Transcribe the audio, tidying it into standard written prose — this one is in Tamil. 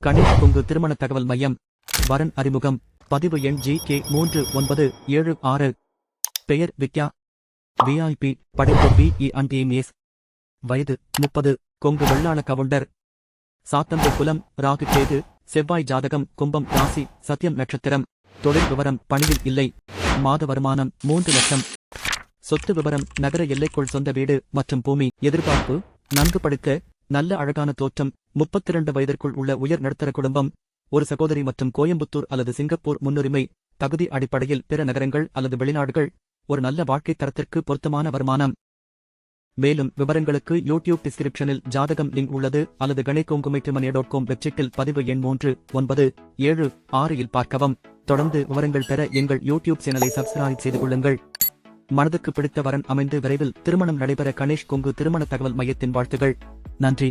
கணேஷ் கொங்கு திருமண தகவல் மையம். வரன் அறிமுகம். பதிவு எண் GK3976. பெயர் வித்யா. VIP. படிப்பு BE&MS. வயது 30. கொங்கு வெள்ளாள கவுண்டர். சாத்தம்பு குலம். ராகு கேது. செவ்வாய் ஜாதகம். கும்பம் ராசி. சத்தியம் நட்சத்திரம். தொழில் விவரம். பணியில் இல்லை. மாத வருமானம் 3 லட்சம். சொத்து விவரம். நகர எல்லைக்குள் சொந்த வீடு மற்றும் பூமி. எதிர்பார்ப்பு. நன்கு படித்த, நல்ல அழகான தோற்றம், 32 வயதிற்குள் உள்ள உயர் நடுத்தர குடும்பம், ஒரு சகோதரி மற்றும் கோயம்புத்தூர் அல்லது சிங்கப்பூர் முன்னுரிமை. தகுதி அடிப்படையில் பிற நகரங்கள் அல்லது வெளிநாடுகள். ஒரு நல்ல வாழ்க்கை தரத்திற்கு பொருத்தமான வருமானம். மேலும் விவரங்களுக்கு யூடியூப் டிஸ்கிரிப்ஷனில் ஜாதகம் லிங்க் உள்ளது அல்லது ganekongumatrimony.com வெப்சைட்டில் பதிவு எண் 3976 இல் பார்க்கவும். தொடர்ந்து விவரங்கள் பெற எங்கள் யூடியூப் சேனலை சப்ஸ்கிரைப் செய்து கொள்ளுங்கள். மனதுக்கு பிடித்த வரன் அமைந்து விரைவில் திருமணம் நடைபெற கணேஷ் கொங்கு திருமண தகவல் மையத்தின் வாழ்த்துகள். நன்றி.